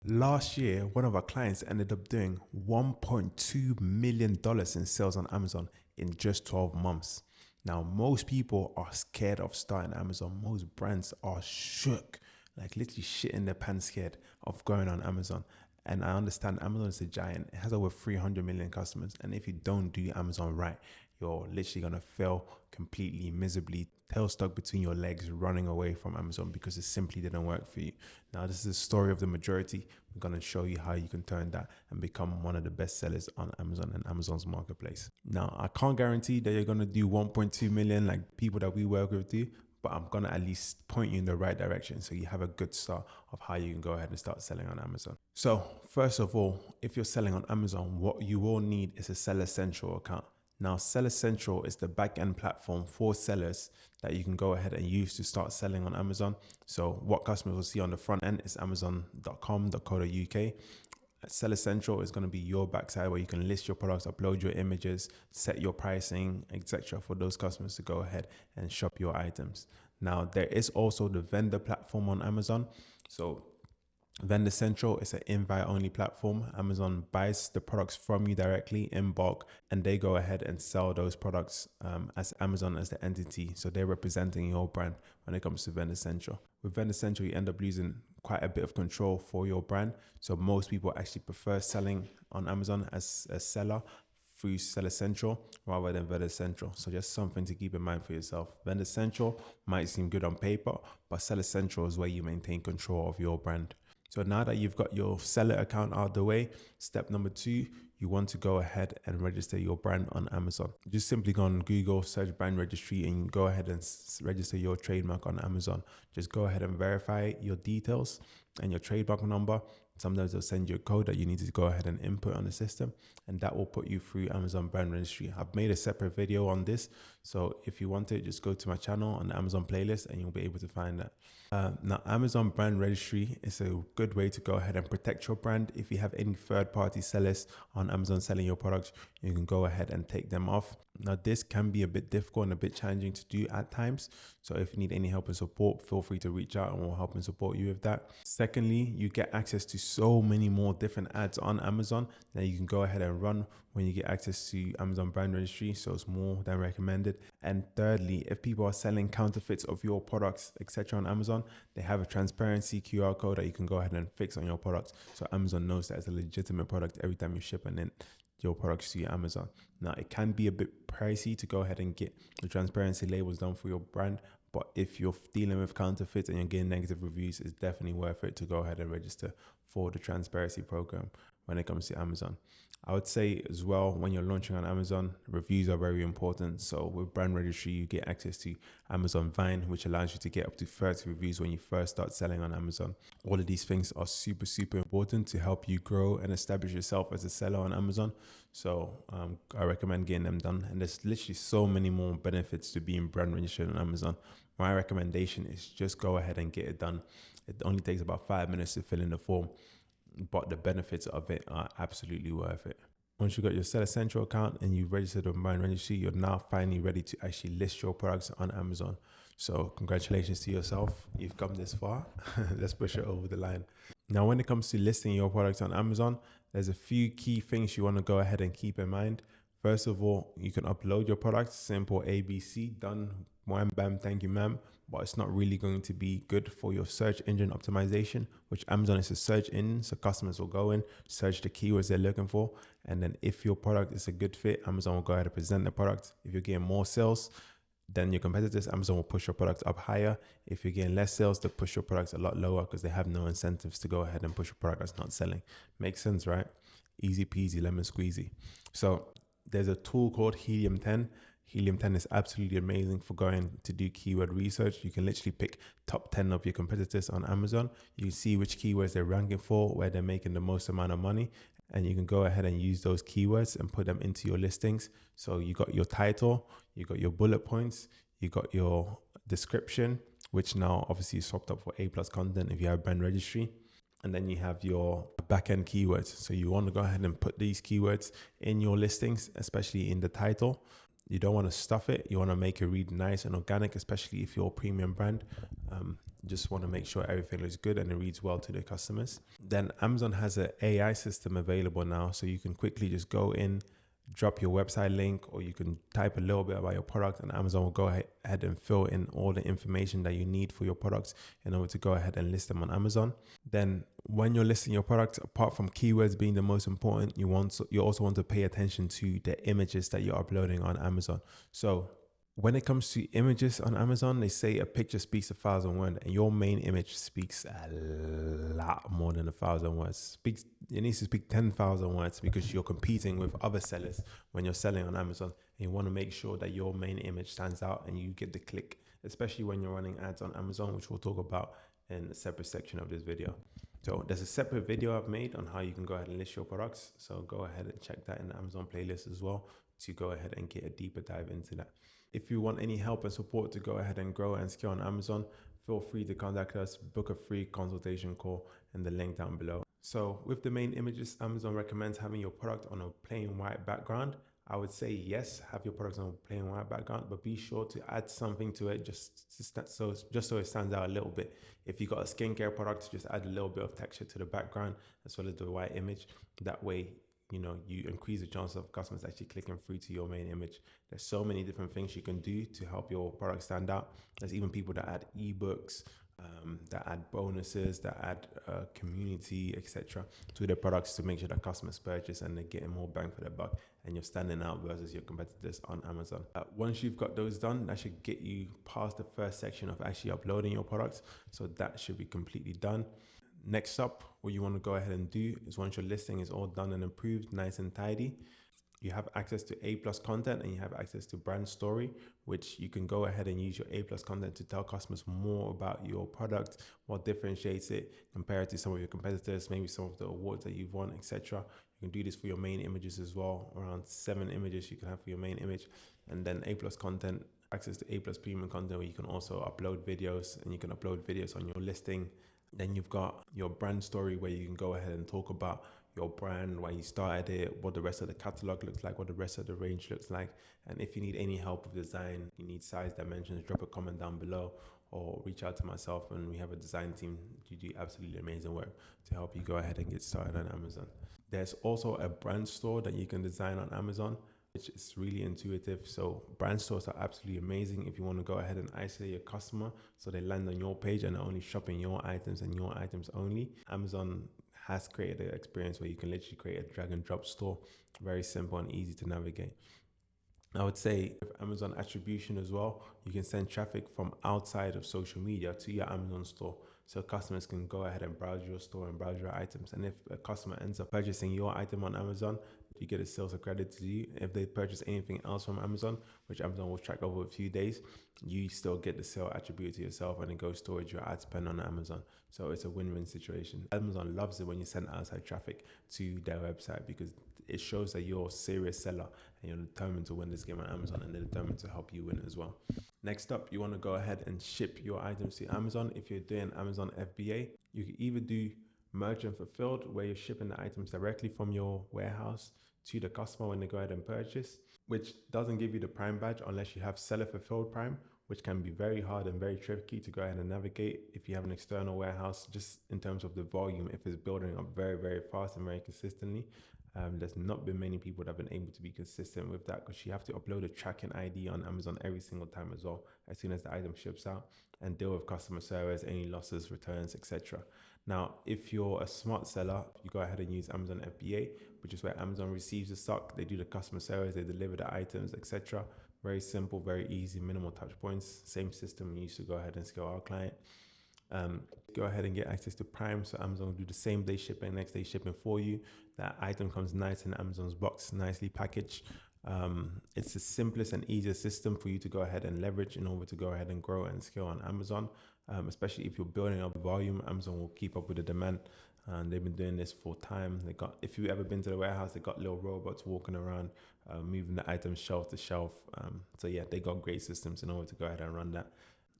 Last year, one of our clients ended up doing $1.2 million in sales on Amazon in just 12 months. Now, most people are scared of starting Amazon. Most brands are shook, like literally shit in their pants scared of going on Amazon. And I understand Amazon is a giant. It has over 300 million customers. And if you don't do Amazon right, you're literally going to fail completely, miserably, tail stuck between your legs, running away from Amazon because it simply didn't work for you. Now, this is the story of the majority. We're going to show you how you can turn that and become one of the best sellers on Amazon and Amazon's marketplace. Now, I can't guarantee that you're going to do 1.2 million like people that we work with do, but I'm going to at least point you in the right direction so you have a good start of how you can go ahead and start selling on Amazon. So first of all, if you're selling on Amazon, what you will need is a Seller Central account. Now, Seller Central is the back-end platform for sellers that you can go ahead and use to start selling on Amazon. So what customers will see on the front end is amazon.com.co.uk. Seller Central is going to be your backside where you can list your products, upload your images, set your pricing, etc. for those customers to go ahead and shop your items. Now, there is also the vendor platform on Amazon. So Vendor Central is an invite-only platform. Amazon buys the products from you directly in bulk, and they go ahead and sell those products as Amazon as the entity. So they're representing your brand when it comes to Vendor Central. With Vendor Central, you end up losing quite a bit of control for your brand. So most people actually prefer selling on Amazon as a seller through Seller Central rather than Vendor Central. So just something to keep in mind for yourself. Vendor Central might seem good on paper, but Seller Central is where you maintain control of your brand. So now that you've got your seller account out of the way, step number 2, you want to go ahead and register your brand on Amazon. Just simply go on Google, search brand registry, and go ahead and register your trademark on Amazon. Just go ahead and verify your details and your trademark number. Sometimes they'll send you a code that you need to go ahead and input on the system, and that will put you through Amazon brand registry. I've made a separate video on this, so if you want it, just go to my channel on the Amazon playlist and you'll be able to find that. Now, Amazon brand registry is a good way to go ahead and protect your brand. If you have any third-party sellers on Amazon selling your products, you can go ahead and take them off. Now, this can be a bit difficult and a bit challenging to do at times. So if you need any help and support, feel free to reach out and we'll help and support you with that. Secondly, you get access to so many more different ads on Amazon that you can go ahead and run when you get access to Amazon brand registry. So it's more than recommended. And thirdly, if people are selling counterfeits of your products, etc. on Amazon, they have a transparency QR code that you can go ahead and fix on your products. So Amazon knows that it's a legitimate product every time you ship and then your products to Amazon. Now, it can be a bit pricey to go ahead and get the transparency labels done for your brand, but if you're dealing with counterfeits and you're getting negative reviews, it's definitely worth it to go ahead and register for the transparency program when it comes to Amazon. I would say as well, when you're launching on Amazon, reviews are very important. So with brand registry, you get access to Amazon Vine, which allows you to get up to 30 reviews when you first start selling on Amazon. All of these things are super, super important to help you grow and establish yourself as a seller on Amazon. So I recommend getting them done. And there's literally so many more benefits to being brand registered on Amazon. My recommendation is just go ahead and get it done. It only takes about 5 minutes to fill in the form, but the benefits of it are absolutely worth it. Once you got your Seller Central account and you've registered on brand registry, you're now finally ready to actually list your products on Amazon. So congratulations to yourself. You've come this far. Let's push it over the line. Now, when it comes to listing your products on Amazon, there's a few key things you want to go ahead and keep in mind. First of all, you can upload your products, simple ABC, done, wham, bam, thank you, ma'am. But it's not really going to be good for your search engine optimization, which Amazon is a search engine. So customers will go in, search the keywords they're looking for. And then if your product is a good fit, Amazon will go ahead and present the product. If you're getting more sales than your competitors, Amazon will push your products up higher. If you're getting less sales, they'll push your products a lot lower because they have no incentives to go ahead and push a product that's not selling. Makes sense, right? Easy peasy, lemon squeezy. So there's a tool called Helium 10. Helium 10 is absolutely amazing for going to do keyword research. You can literally pick top 10 of your competitors on Amazon. You see which keywords they're ranking for, where they're making the most amount of money. And you can go ahead and use those keywords and put them into your listings. So you got your title, you got your bullet points, you got your description, which now obviously is swapped up for A+ content if you have brand registry. And then you have your backend keywords. So you want to go ahead and put these keywords in your listings, especially in the title. You don't want to stuff it. You want to make it read nice and organic, especially if you're a premium brand. Just want to make sure everything looks good and it reads well to the customers. Then Amazon has an AI system available now, so you can quickly just go in, drop your website link, or you can type a little bit about your product, and Amazon will go ahead and fill in all the information that you need for your products in order to go ahead and list them on Amazon. Then when you're listing your products, apart from keywords being the most important, you also want to pay attention to the images that you're uploading on Amazon. So when it comes to images on Amazon, they say a picture speaks 1,000 words, and your main image speaks a lot more than 1,000 words. It needs to speak 10,000 words, because you're competing with other sellers when you're selling on Amazon. And you want to make sure that your main image stands out and you get the click, especially when you're running ads on Amazon, which we'll talk about in a separate section of this video. So there's a separate video I've made on how you can go ahead and list your products. So go ahead and check that in the Amazon playlist as well, to go ahead and get a deeper dive into that. If you want any help and support to go ahead and grow and scale on Amazon, feel free to contact us, book a free consultation call, and the link down below. So with the main images, Amazon recommends having your product on a plain white background. I would say yes, have your products on a plain white background, but be sure to add something to it just so it stands out a little bit. If you got a skincare product, just add a little bit of texture to the background as well as the white image. That way, you increase the chance of customers actually clicking through to your main image. There's so many different things you can do to help your product stand out. There's even people that add ebooks, that add bonuses, that add community, etc. to their products to make sure that customers purchase and they're getting more bang for their buck, and you're standing out versus your competitors on Amazon. Once you've got those done, that should get you past the first section of actually uploading your products. So that should be completely done. Next up, what you want to go ahead and do is, once your listing is all done and approved, nice and tidy, you have access to A+ content and you have access to brand story, which you can go ahead and use your A+ content to tell customers more about your product, what differentiates it compared to some of your competitors, maybe some of the awards that you've won, etc. You can do this for your main images as well. Around 7 images you can have for your main image, and then A+ content, access to A+ premium content, where you can also upload videos, and you can upload videos on your listing. Then you've got your brand story, where you can go ahead and talk about your brand, why you started it, what the rest of the catalog looks like, what the rest of the range looks like. And if you need any help with design, you need size, dimensions, drop a comment down below or reach out to myself, and we have a design team to do absolutely amazing work to help you go ahead and get started on Amazon. There's also a brand store that you can design on Amazon, which is really intuitive. So brand stores are absolutely amazing if you want to go ahead and isolate your customer so they land on your page and are only shopping your items and your items only. Amazon has created an experience where you can literally create a drag and drop store, very simple and easy to navigate. I would say with Amazon attribution as well, you can send traffic from outside of social media to your Amazon store, so customers can go ahead and browse your store and browse your items. And if a customer ends up purchasing your item on Amazon, you get a sales credit to you. If they purchase anything else from Amazon, which Amazon will track over a few days, you still get the sale attributed to yourself, and it goes towards your ad spend on Amazon. So it's a win-win situation. Amazon loves it when you send outside traffic to their website, because it shows that you're a serious seller and you're determined to win this game on Amazon, and they're determined to help you win as well. Next up, you want to go ahead and ship your items to Amazon. If you're doing Amazon FBA, you can either do merchant fulfilled, where you're shipping the items directly from your warehouse to the customer when they go ahead and purchase, which doesn't give you the Prime badge unless you have seller fulfilled Prime, which can be very hard and very tricky to go ahead and navigate if you have an external warehouse, just in terms of the volume. If it's building up very, very fast and very consistently, there's not been many people that have been able to be consistent with that, because you have to upload a tracking ID on Amazon every single time as well, as soon as the item ships out, and deal with customer service, any losses, returns, etc. Now, if you're a smart seller, you go ahead and use Amazon FBA, which is where Amazon receives the stock, they do the customer service, they deliver the items, etc. Very simple, very easy, minimal touch points. Same system we used to go ahead and scale our client. Go ahead and get access to Prime, so Amazon will do the same day shipping, next day shipping for you. That item comes nice in Amazon's box, nicely packaged. It's the simplest and easiest system for you to go ahead and leverage in order to go ahead and grow and scale on Amazon. Especially if you're building up volume, Amazon will keep up with the demand. And they've been doing this for time. If you've ever been to the warehouse, they got little robots walking around, moving the items shelf to shelf. So yeah, they got great systems in order to go ahead and run that.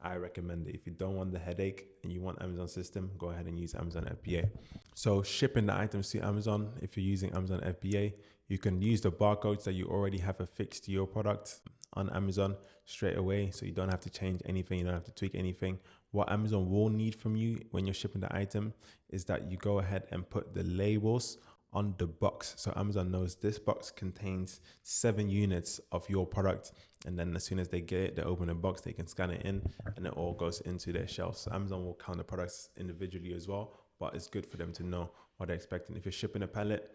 I recommend it. If you don't want the headache and you want Amazon system, go ahead and use Amazon FBA. So shipping the items to Amazon, if you're using Amazon FBA, you can use the barcodes that you already have affixed to your product on Amazon straight away. So you don't have to change anything. You don't have to tweak anything. What Amazon will need from you when you're shipping the item is that you go ahead and put the labels on the box. So Amazon knows this box contains 7 units of your product. And then as soon as they get it, they open the box, they can scan it in and it all goes into their shelves. So Amazon will count the products individually as well, but it's good for them to know what they're expecting. If you're shipping a pallet,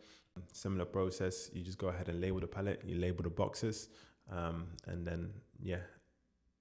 similar process, you just go ahead and label the pallet, you label the boxes, and then,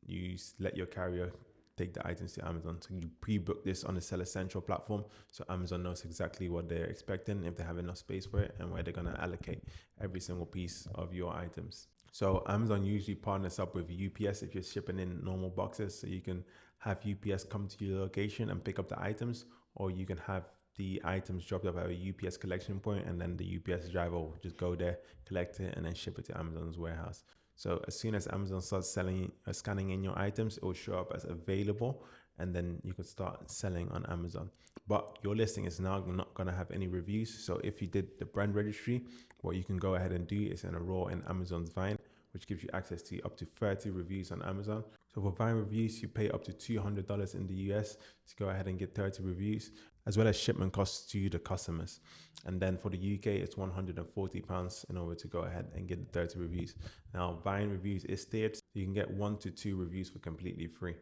you let your carrier take the items to Amazon. So you pre-book this on the Seller Central platform, so Amazon knows exactly what they're expecting, if they have enough space for it, and where they're going to allocate every single piece of your items. So Amazon usually partners up with UPS if you're shipping in normal boxes, so you can have UPS come to your location and pick up the items, or you can have the items dropped off at a UPS collection point, and then the UPS driver will just go there, collect it, and then ship it to Amazon's warehouse. So as soon as Amazon starts scanning in your items, it will show up as available, and then you could start selling on Amazon. But your listing is now not going to have any reviews. So if you did the brand registry, what you can go ahead and do is enroll in Amazon's Vine, which gives you access to up to 30 reviews on Amazon. So for Vine reviews, you pay up to $200 in the US to go ahead and get 30 reviews, as well as shipment costs to the customers. And then for the UK, it's £140 in order to go ahead and get the 30 reviews. Now, Vine reviews is tiered. You can get 1 to 2 reviews for completely free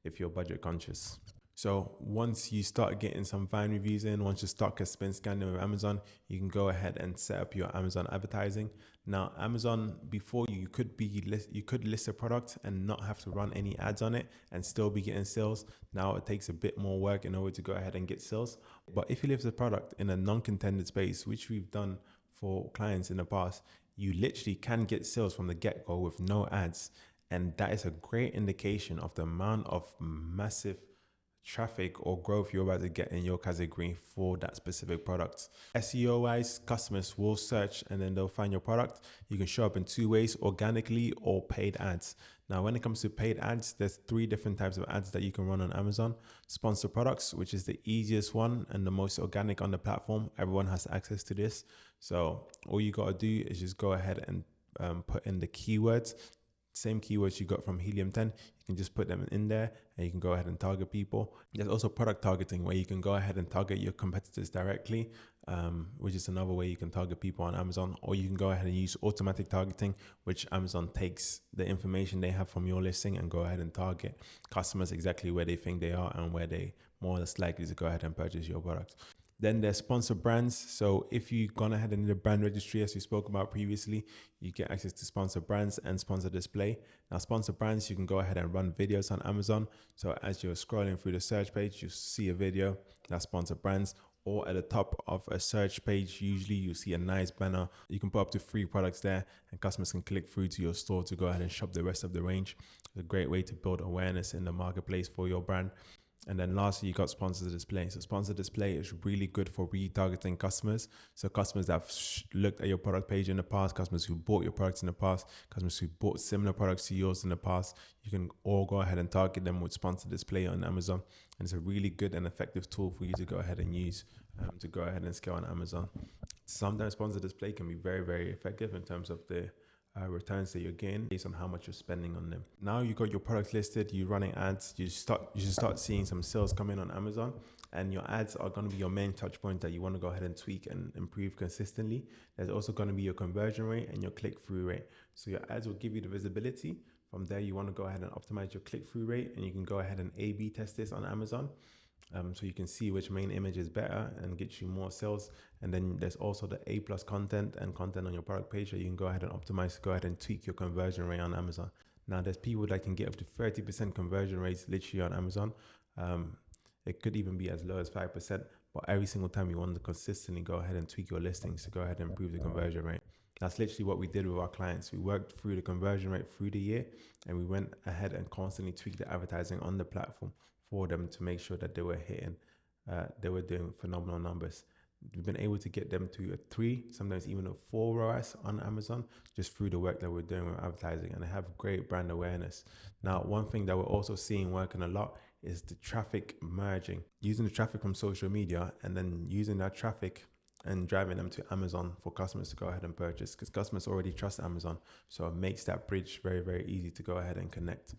if you're budget conscious. So once you start getting some Vine reviews in, once your stock has been scanned with Amazon, you can go ahead and set up your Amazon advertising. Now, Amazon, before you could list a product and not have to run any ads on it and still be getting sales. Now it takes a bit more work in order to go ahead and get sales. But if you list a product in a non-contended space, which we've done for clients in the past, you literally can get sales from the get-go with no ads. And that is a great indication of the amount of massive traffic or growth you're about to get in your category for that specific product. SEO wise, customers will search and then they'll find your product. You can show up in 2 ways, organically or paid ads. Now, when it comes to paid ads, there's 3 different types of ads that you can run on Amazon. Sponsored products, which is the easiest one and the most organic on the platform. Everyone has access to this. So all you got to do is just go ahead and put in the keywords. Same keywords you got from Helium 10, you can just put them in there and you can go ahead and target people. There's also product targeting where you can go ahead and target your competitors directly, which is another way you can target people on Amazon. Or you can go ahead and use automatic targeting, which Amazon takes the information they have from your listing and go ahead and target customers exactly where they think they are and where they more or less likely to go ahead and purchase your product. Then there's sponsored brands. So if you've gone ahead and did a brand registry, as we spoke about previously, you get access to sponsored brands and sponsored display. Now, sponsored brands, you can go ahead and run videos on Amazon. So as you're scrolling through the search page, you see a video that's sponsored brands, or at the top of a search page, usually you see a nice banner. You can put up to 3 products there and customers can click through to your store to go ahead and shop the rest of the range. It's a great way to build awareness in the marketplace for your brand. And then lastly, you got sponsored display. So sponsored display is really good for retargeting customers. So customers that have looked at your product page in the past, customers who bought your products in the past, customers who bought similar products to yours in the past, you can all go ahead and target them with sponsored display on Amazon. And it's a really good and effective tool for you to go ahead and use to go ahead and scale on Amazon. Sometimes sponsored display can be very, very effective in terms of the returns that you're getting based on how much you're spending on them. Now you got your products listed, you're running ads, you should start seeing some sales come in on Amazon, and your ads are going to be your main touch point that you want to go ahead and tweak and improve consistently. There's also going to be your conversion rate and your click-through rate. So your ads will give you the visibility. From there, you want to go ahead and optimize your click-through rate, and you can go ahead and A/B test this on Amazon. So you can see which main image is better and get you more sales. And then there's also the A+ content and content on your product page that you can go ahead and optimize to go ahead and tweak your conversion rate on Amazon. Now there's people that can get up to 30% conversion rates literally on Amazon. It could even be as low as 5%, but every single time you want to consistently go ahead and tweak your listings to go ahead and improve the conversion rate. That's literally what we did with our clients. We worked through the conversion rate through the year, and we went ahead and constantly tweaked the advertising on the platform for them to make sure that they were hitting, they were doing phenomenal numbers. we've been able to get them to a 3, sometimes even a 4 ROAS on Amazon just through the work that we're doing with advertising, and they have great brand awareness. Now, one thing that we're also seeing working a lot is the traffic merging, using the traffic from social media and then using that traffic and driving them to Amazon for customers to go ahead and purchase, because customers already trust Amazon. So it makes that bridge very, very easy to go ahead and connect.